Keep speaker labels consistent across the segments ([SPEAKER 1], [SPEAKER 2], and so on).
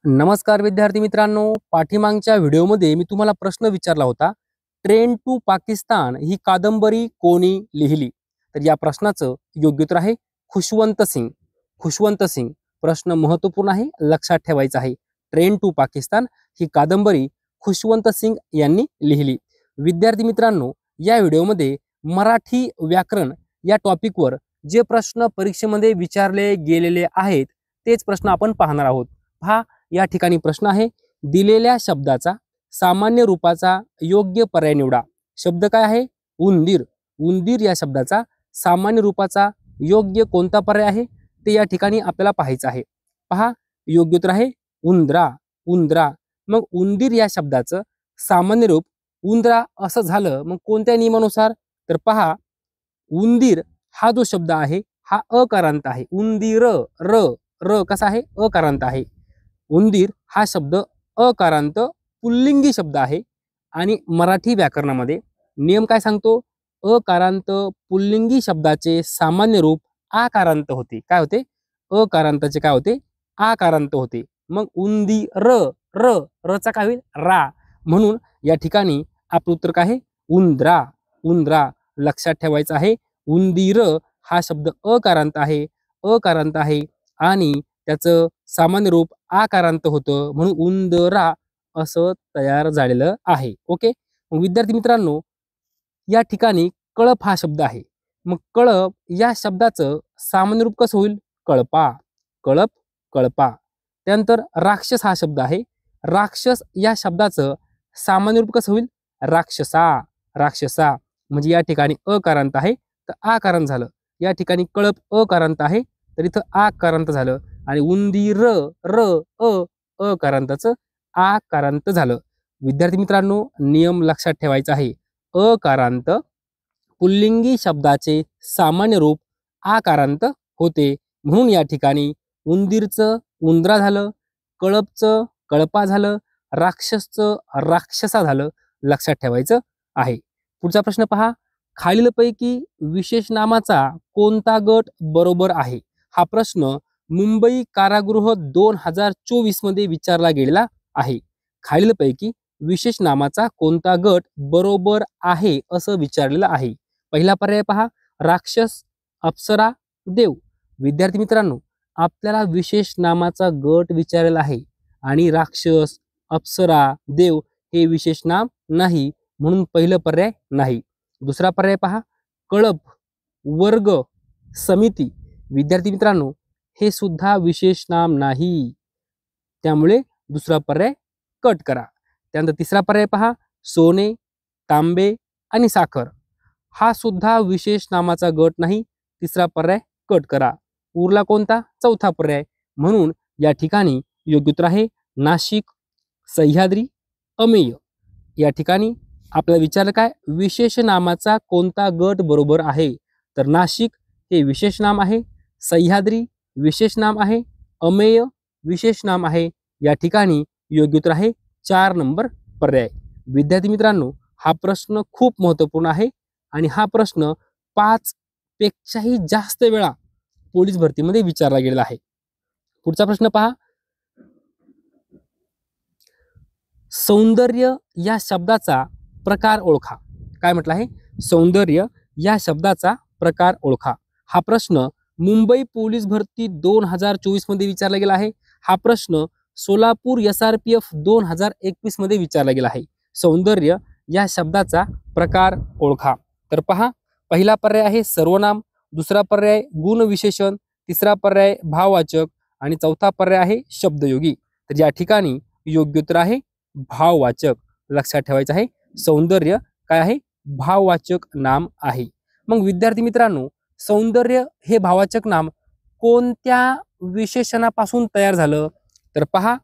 [SPEAKER 1] नमस्कार विद्यार्थी मित्रांनो, पाठीमागच्या व्हिडिओमध्ये मी तुम्हाला प्रश्न विचारला होता, ट्रेन टू पाकिस्तान ही कादंबरी कोणी लिहिली? तर या प्रश्नाचं योग्य उत्तर आहे खुशवंत सिंग. खुशवंत सिंग. प्रश्न महत्त्वपूर्ण आहे, लक्षात ठेवायचा आहे. ट्रेन टू पाकिस्तान ही कादंबरी खुशवंत सिंग यांनी लिहिली. विद्यार्थी मित्रांनो, या व्हिडिओमध्ये मराठी व्याकरण या टॉपिकवर जे प्रश्न परीक्षेमध्ये विचारले गेलेले आहेत तेच प्रश्न आपण पाहणार आहोत. पहा, या ठिकाणी प्रश्न आहे, दिलेल्या शब्दाचा सामान्य रूपाचा योग्य पर्याय निवडा. शब्द काय आहे? उंदीर. उंदीर या शब्दाचा सामान्य रूपाचा योग्य कोणता पर्याय आहे ते या ठिकाणी आपल्याला पाहायचं आहे. पहा, योग्य उत्तर आहे उंदरा. उंदरा. मग उंदीर या शब्दाचं सामान्य रूप उंदरा असं झालं मग कोणत्या नियमानुसार? तर पहा, उंदीर हा जो शब्द आहे हा अकारांत आहे. उंदीर र र कसा आहे? अकारांत आहे. उंदीर हा शब्द अकारांत पुल्लिंगी शब्द आहे आणि मराठी व्याकरणामध्ये नियम काय सांगतो? अकारांत पुल्लिंगी शब्दाचे सामान्य रूप आकारांत होते. काय होते? अकारांताचे काय होते? आकारांत होते. मग उंदीर र रचा काय होईल? रा. म्हणून या ठिकाणी आपलं उत्तर काय आहे? उंदरा. उंदरा. लक्षात ठेवायचं आहे, उंदीर हा शब्द अकारांत आहे. अकारांत आहे आणि त्याचं सामान्य रूप आकारांत होतं म्हणून उंदरा असं तयार झालेलं आहे. ओके. मग विद्यार्थी मित्रांनो, या ठिकाणी कळप हा शब्द आहे. मग कळप या शब्दाचं सामान्य रूप कसं होईल? कळपा. कळप, कळपा. त्यानंतर राक्षस हा शब्द आहे. राक्षस या शब्दाचं सामान्य रूप कसं होईल? राक्षसा. राक्षसा. म्हणजे या ठिकाणी अकारांत आहे तर आकारांत झालं. या ठिकाणी कळप अकारांत आहे तर इथं आकारांत झालं आणि उंदीर र अकारांताचं आकारांत झालं. विद्यार्थी मित्रांनो, नियम लक्षात ठेवायचा आहे. अकारांत पुल्लिंगी शब्दाचे सामान्य रूप आकारांत होते म्हणून या ठिकाणी उंदीरचं उंदरा झालं, कळपचं कळपा झालं, राक्षसचं राक्षसा झालं. लक्षात ठेवायचं आहे. पुढचा प्रश्न पहा, खालीलपैकी विशेष नामाचा कोणता गट बरोबर आहे? हा प्रश्न मुंबई कारागृह 2024 मध्ये विचारला गेलेला आहे. खालीलपैकी विशेष नामाचा कोणता गट बरोबर आहे असं विचारलेलं आहे. पहिला पर्याय पहा, राक्षस, अप्सरा, देव. विद्यार्थी मित्रांनो, आपल्याला विशेष नामाचा गट विचारलेला आहे आणि राक्षस, अप्सरा, देव हे विशेष नाम नाही म्हणून पहिलं पर्याय नाही. दुसरा पर्याय पहा, कळप, वर्ग, समिती. विद्यार्थी मित्रांनो, हे सुद्धा विशेष नाम नाही त्यामुळे दुसरा पर्याय कट करा. त्यानंतर तिसरा पर्याय पहा, सोने, तांबे आणि साखर. हा सुद्धा विशेष नामाचा गट नाही. तिसरा पर्याय कट करा. उरला कोणता? चौथा पर्याय. म्हणून या ठिकाणी योग्य उत्तर आहे नाशिक, सह्याद्री, अमेय. या ठिकाणी आपल्याला विचारलं काय? विशेष नामाचा कोणता गट बरोबर आहे? तर नाशिक हे विशेष नाम आहे, सह्याद्री विशेष नाम आहे, अमेय विशेष नाम आहे. या ठिकाणी योग्य उत्तर आहे 4 नंबर पर्याय. विद्यार्थी मित्रांनो, हा प्रश्न खूप महत्त्वपूर्ण आहे आणि हा प्रश्न 5 पेक्षाही जास्त वेळा पोलीस भरतीमध्ये विचारला गेलेला आहे. पुढचा प्रश्न पहा, सौंदर्य या शब्दाचा प्रकार ओळखा. काय म्हटलं आहे? सौंदर्य या शब्दाचा प्रकार ओळखा. हा प्रश्न मुंबई पोलीस भरती 2024 मध्ये विचारला गेला आहे. हा प्रश्न सोलापूर SRPF 2021 मध्ये विचारला गेला आहे. सौंदर्य या शब्दाचा प्रकार ओळखा. तर पहा, पहिला पर्याय आहे सर्वनाम, दुसरा पर्याय गुणविशेषण, तिसरा पर्याय भाववाचक आणि चौथा पर्याय आहे शब्दयोगी. तर या ठिकाणी योग्य उत्तर आहे भाववाचक. लक्षात ठेवायचं आहे, सौंदर्य काय आहे? भाववाचक नाम आहे. मग विद्यार्थी मित्रांनो, सौंदर्य हे भाववाचक नाम कोणत्या विशेषणापासून तयार झालं? तर पहा,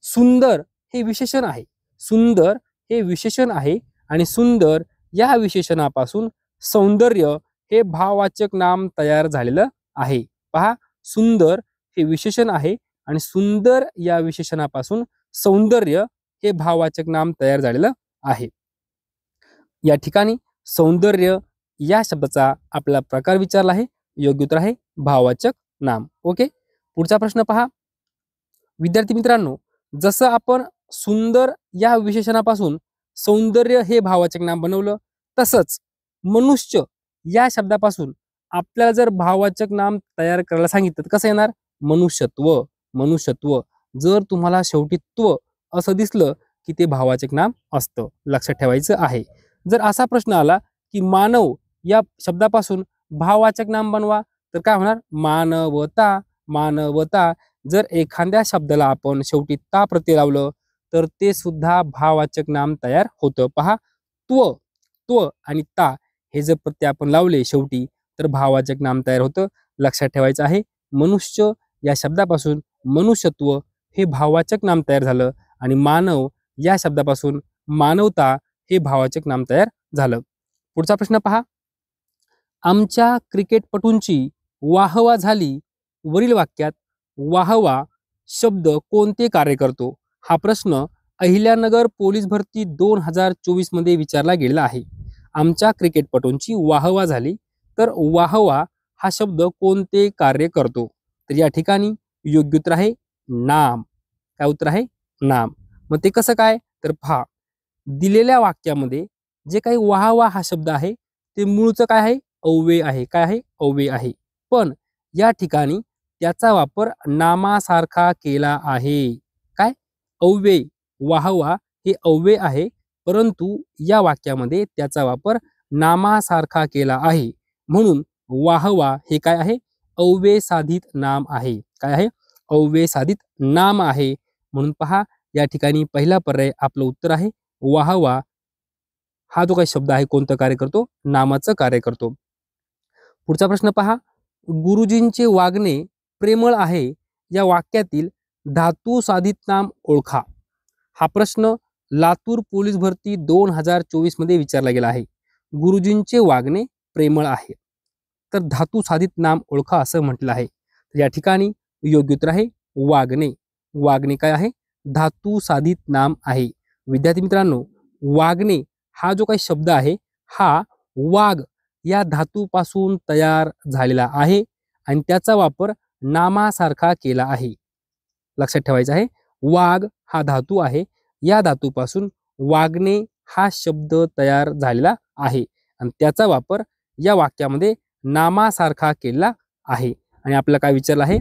[SPEAKER 1] सुंदर हे विशेषण आहे. सुंदर हे विशेषण आहे आणि सुंदर या विशेषणापासून सौंदर्य हे भाववाचक नाम तयार झालेलं आहे. पहा, सुंदर हे विशेषण आहे आणि सुंदर या विशेषणापासून सौंदर्य हे भाववाचक नाम तयार झालेलं आहे. या ठिकाणी सौंदर्य या शब्दाचा आपला प्रकार विचारला आहे. योग्य उत्तर आहे भाववाचक नाम. ओके. पुढचा प्रश्न पहा, विद्यार्थी मित्रांनो, जसं आपण सुंदर या विशेषणापासून सौंदर्य हे भाववाचक नाम बनवलं, तसंच मनुष्य या शब्दापासून आपल्याला जर भाववाचक नाम तयार करायला सांगितलं तर कसं येणार? मनुष्यत्व. मनुष्यत्व. जर तुम्हाला शेवटी त्व असं दिसलं की ते भाववाचक नाम असतं, लक्षात ठेवायचं आहे. जर असा प्रश्न आला की मानव या शब्दापासून भाववाचक नाम बनवा, तर काय होणार? मानवता. मानवता. जर एखाद्या शब्दाला आपण शेवटी ता प्रत्यय लावलं तर ते सुद्धा भाववाचक नाम तयार होतं. पहा, त्व, त्व आणि ता हे जर प्रत्यय आपण लावले शेवटी तर भाववाचक नाम तयार होतं. लक्षात ठेवायचं आहे. मनुष्य या शब्दापासून मनुष्यत्व हे भाववाचक नाम तयार झालं आणि मानव या शब्दापासून मानवता हे भाववाचक नाम तयार झालं. पुढचा प्रश्न पहा. आमच्या क्रिकेटपटूंची वाहवा झाली. वरील वाक्यात वाहवा शब्द कोणते कार्य करतो? हा प्रश्न अहिल्यानगर पोलीस भरती 2024 मध्ये विचारला गेलेला आहे. आमच्या क्रिकेटपटूंची वाहवा झाली, तर वाहवा हा शब्द कोणते कार्य करतो? तर या ठिकाणी योग्य उत्तर आहे नाम. काय उत्तर आहे? नाम. मग ते कसं काय? तर पहा, दिलेल्या वाक्यामध्ये जे काही वाहवा हा शब्द आहे ते मूळचं काय आहे? अव्यय आहे. काय आहे? अव्यय आहे. पण या ठिकाणी त्याचा वापर नामासारखा केला आहे. काय? अव्यय. वाहवा हे अव्यय आहे, परंतु या वाक्यामध्ये त्याचा वापर नामासारखा केला आहे. म्हणून वाहवा हे काय आहे? अव्यय साधित नाम आहे. काय आहे? अव्यय साधित नाम आहे. म्हणून पहा, या ठिकाणी पहिला पर्याय आपलं उत्तर आहे वाहवा. हा जो काही शब्द आहे कोणतं कार्य करतो? नामाचं कार्य करतो. पुढचा प्रश्न पहा. गुरुजींचे वागणे प्रेमळ आहे या वाक्यातील धातू साधित नाम ओळखा. हा प्रश्न लातूर पोलीस भरती 2024 मध्ये विचारला गेला आहे. गुरुजींचे वागणे प्रेमळ आहे, तर धातू साधित नाम ओळखा असं म्हटलं आहे. तर या ठिकाणी योग्य उत्तर आहे वागणे. वागणे काय आहे? धातू साधित नाम आहे. विद्यार्थी मित्रांनो, वागणे हा जो काही शब्द आहे हा वाघ या धातूपासून तयार झालेला आहे आणि त्याचा वापर नामासारखा केला आहे. लक्षात ठेवायचं आहे. वाघ हा धातू आहे, या धातूपासून वागणे हा शब्द तयार झालेला आहे आणि त्याचा वापर या वाक्यामध्ये नामासारखा केला आहे. आणि आपल्याला काय विचारलं आहे?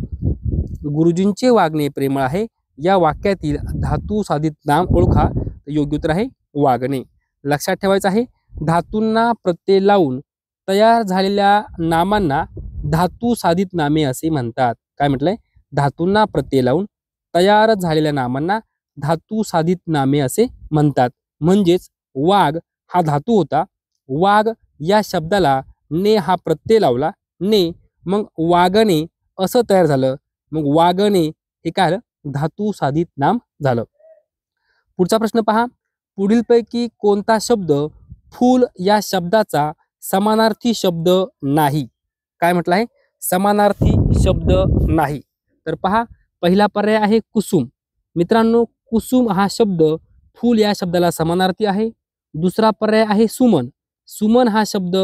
[SPEAKER 1] गुरुजींचे वागणे प्रेमळ आहे या वाक्यातील धातू साधित नाम ओळखा. योग्य उत्तर आहे वागणे. लक्षात ठेवायचं आहे, धातूंना प्रत्यय लावून तयार झालेल्या नामांना धातू साधित नामे असे म्हणतात. काय म्हटलंय? धातूंना प्रत्यय लावून तयार झालेल्या नामांना धातू साधित नामे असे म्हणतात. म्हणजेच वाघ हा धातू होता, वाघ या शब्दाला ने हा प्रत्यय लावला, ने, मग वागणे असं तयार झालं, मग वागणे हे काय झालं? धातू साधित नाम झालं. पुढचा प्रश्न पहा. पुढीलपैकी कोणता शब्द फूल या शब्दाचा समानार्थी शब्द नाही? काय म्हटलं आहे? समानार्थी शब्द नाही. तर पहा, पहिला पर्याय आहे कुसुम. मित्रांनो, कुसुम हा शब्द फूल या शब्दाला समानार्थी आहे. दुसरा पर्याय आहे सुमन. सुमन हा शब्द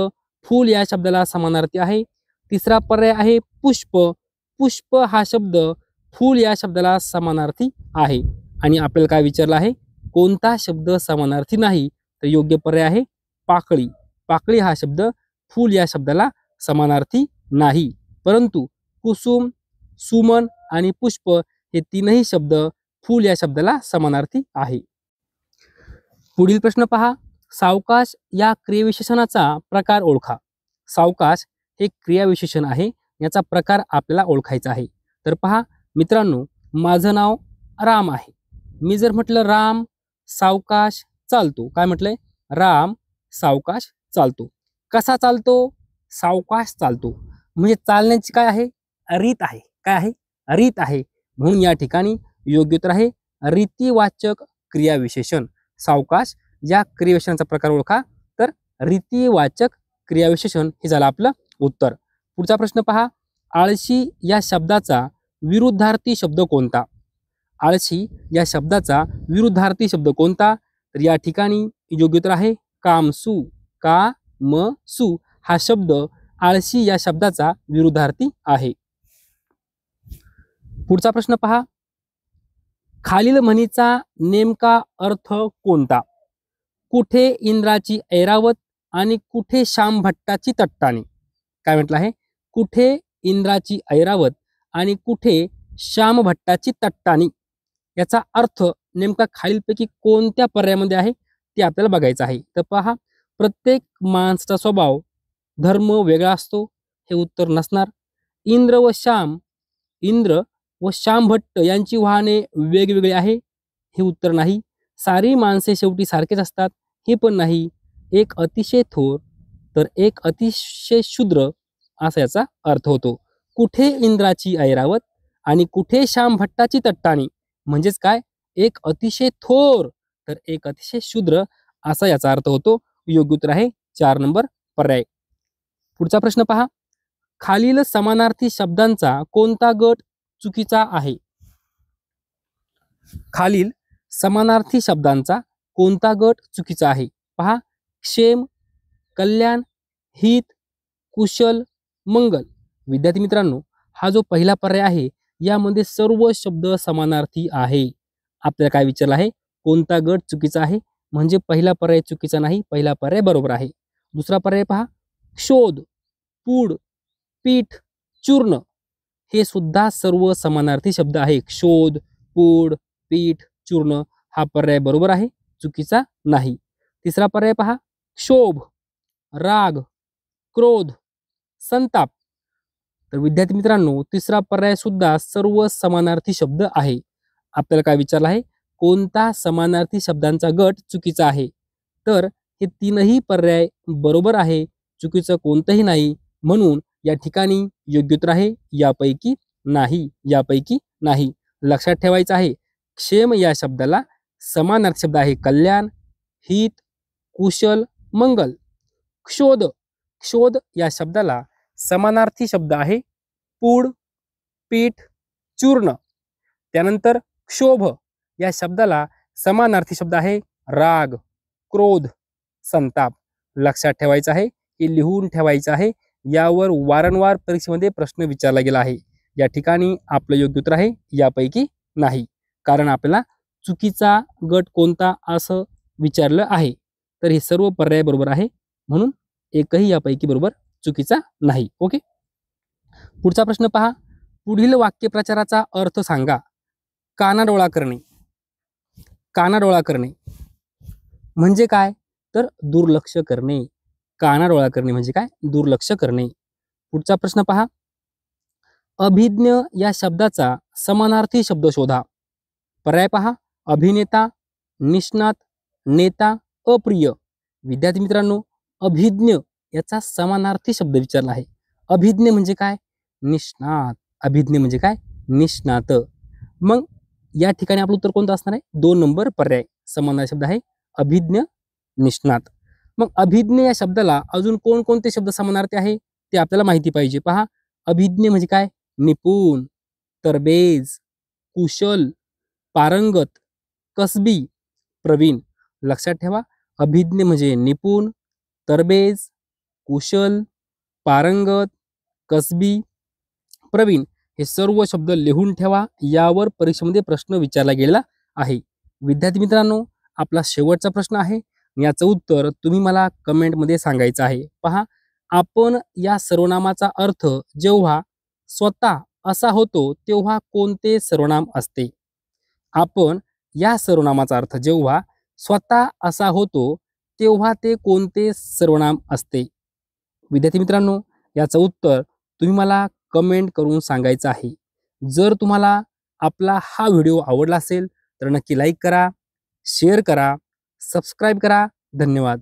[SPEAKER 1] फूल या शब्दाला समानार्थी आहे. तिसरा पर्याय आहे पुष्प. पुष्प हा शब्द फूल या शब्दाला समानार्थी आहे. आणि आपल्याला काय विचारलं आहे? कोणता शब्द समानार्थी नाही? तर योग्य पर्याय आहे पाकळी. पाकळी हा शब्द फूल या शब्दाला समानार्थी नाही, परंतु कुसुम, सुमन आणि पुष्प हे तीनही शब्द फूल या शब्दाला समानार्थी आहे. पुढील प्रश्न पहा. सावकाश या क्रियाविशेषणाचा प्रकार ओळखा. सावकाश हे क्रियाविशेषण आहे, याचा प्रकार आपल्याला ओळखायचा आहे. तर पहा मित्रांनो, माझं नाव राम आहे. मी जर म्हटलं राम सावकाश चालतो, काय म्हटलंय? राम सावकाश चालतो. कसा चालतो? सावकाश चालतो. म्हणजे चालण्याची काय आहे? रीत आहे. काय आहे? रीत आहे. म्हणून या ठिकाणी योग्य उत्तर आहे रीतिवाचक क्रियाविशेषण. सावकाश या क्रियाविशेषणाचा प्रकार ओळखा, तर रीतिवाचक क्रियाविशेषण हे झालं आपलं उत्तर. पुढचा प्रश्न पहा. आळशी या शब्दाचा विरुद्धार्थी शब्द कोणता? आळशी या शब्दाचा विरुद्धार्थी शब्द कोणता? तर या ठिकाणी योग्य उत्तर आहे कामसू. कामसू हा शब्द आळशी या शब्दाचा विरुद्धार्थी आहे. पुढचा प्रश्न पहा. खालील म्हणीचा नेमका अर्थ कोणता? कुठे इंद्राची ऐरावत आणि कुठे श्यामभट्टाची तट्टाणी. काय म्हटलं आहे? कुठे इंद्राची ऐरावत आणि कुठे श्यामभट्टाची तट्टाणी. याचा अर्थ नेमका खालीलपैकी कोणत्या पर्यायामध्ये आहे ते आपल्याला बघायचं आहे. तर पहा, प्रत्येक माणसाचा स्वभाव धर्म वेगळा असतो, हे उत्तर नसणार. इंद्र व श्यामभट्ट यांची वाहने वेगवेगळी आहे, हे उत्तर नाही. सारी माणसे शेवटी सारखेच असतात, हे पण नाही. एक अतिशय थोर तर एक अतिशय शूद्र असा याचा अर्थ होतो. कुठे इंद्राची ऐरावत आणि कुठे श्यामभट्टाची तट्टाणी म्हणजेच काय? एक अतिशय थोर तर एक अतिशय शूद्र असा याचा अर्थ होतो. योग्य उत्तर आहे 4 नंबर पर्याय. पुढचा प्रश्न पहा, खालील समानार्थी शब्दांचा कोणता गट चुकीचा आहे? खालील समानार्थी शब्दांचा कोणता गट चुकीचा आहे? पहा, क्षेम, कल्याण, हित, कुशल, मंगल. विद्यार्थी मित्रांनो, हा जो पहिला पर्याय आहे यामध्ये सर्व शब्द समानार्थी आहे. आपल्याला काय विचारलं आहे? कोणता गट चुकीचा आहे? म्हणजे पहिला पर्याय चुकीचा नाही, पहिला पर्याय बरोबर आहे. दुसरा पर्याय पहा, क्षोध, पूड, पीठ, चूर्ण हे सुद्धा सर्व समानार्थी शब्द आहे. क्षोध, पूड, पीठ, चूर्ण हा पर्याय बरोबर आहे, चुकीचा नाही. तिसरा पर्याय पहा, क्षोभ, राग, क्रोध, संताप. तर विद्यार्थी मित्रांनो, तिसरा पर्याय सुद्धा सर्व समानार्थी शब्द आहे. आपल्याला काय विचारलं आहे? कोणता समानार्थी शब्दांचा गट चुकीचा आहे? तर हे तीनही पर्याय बरोबर आहे, चुकीचं कोणतंही नाही. म्हणून या ठिकाणी योग्य उत्तर आहे यापैकी नाही, यापैकी नाही. लक्षात ठेवायचं आहे, क्षेम या शब्दाला समानार्थी शब्द आहे कल्याण, हित, कुशल, मंगल. क्षोध या शब्दाला समानार्थी शब्द आहे पूड, पीठ, चूर्ण. त्यानंतर क्षोभ या शब्दाला समानार्थी शब्द आहे राग, क्रोध, संताप. लक्षात ठेवायचं आहे, हे लिहून ठेवायचं आहे. यावर वारंवार परीक्षेमध्ये प्रश्न विचारला गेला आहे. या ठिकाणी आपलं योग्य उत्तर आहे यापैकी नाही, कारण आपल्याला चुकीचा गट कोणता असं विचारलं आहे. तर हे सर्व पर्याय बरोबर आहे, म्हणून एकही यापैकी बरोबर चुकीचा नाही. ओके. पुढचा प्रश्न पहा, पुढील वाक्यप्रचाराचा अर्थ सांगा. कानाडोळा करणे. कानाडोळा करणे म्हणजे काय? तर दुर्लक्ष करणे. कानाडोळा करणे म्हणजे काय? दुर्लक्ष करणे. पुढचा प्रश्न पहा, अभिज्ञ या शब्दाचा समानार्थी शब्द शोधा. पर्याय पहा, अभिनेता, निष्णात, नेता, अप्रिय. विद्यार्थी मित्रांनो, अभिज्ञ याचा समानार्थी शब्द विचारला आहे. अभिज्ञ म्हणजे काय? निष्णात. अभिज्ञ म्हणजे काय? निष्णात. मग या ठिकाणी आपलं उत्तर कोणतं असणार आहे? 2 नंबर पर्याय. समानार्थी शब्द आहे अभिज्ञ, निष्णात. मग अभिज्ञ या शब्दाला अजून कोणकोणते शब्द समानार्थी आहे ते आपल्याला माहिती पाहिजे. पहा, अभिज्ञ म्हणजे काय? निपुण, तरबेज, कुशल, पारंगत, कसबी, प्रवीण. लक्षात ठेवा, अभिज्ञ म्हणजे निपुण, तरबेज, कुशल, पारंगत, कसबी, प्रवीण. हे सर्व शब्द लिहून ठेवा. यावर परीक्षेमध्ये प्रश्न विचारला गेला आहे. विद्यार्थी मित्रांनो, आपला शेवटचा प्रश्न आहे. याचं उत्तर तुम्ही मला कमेंटमध्ये सांगायचं आहे. पहा, आपण या सर्वनामाचा अर्थ जेव्हा स्वतः असा होतो तेव्हा कोणते सर्वनाम असते? आपण या सर्वनामाचा अर्थ जेव्हा स्वतः असा होतो तेव्हा ते कोणते सर्वनाम असते? विद्यार्थी मित्रांनो, याचं उत्तर तुम्ही मला कमेंट करून सांगायचं आहे. जर तुम्हाला आपला हा व्हिडिओ आवडला असेल तर नक्की लाईक करा, शेअर करा, सबस्क्राईब करा. धन्यवाद.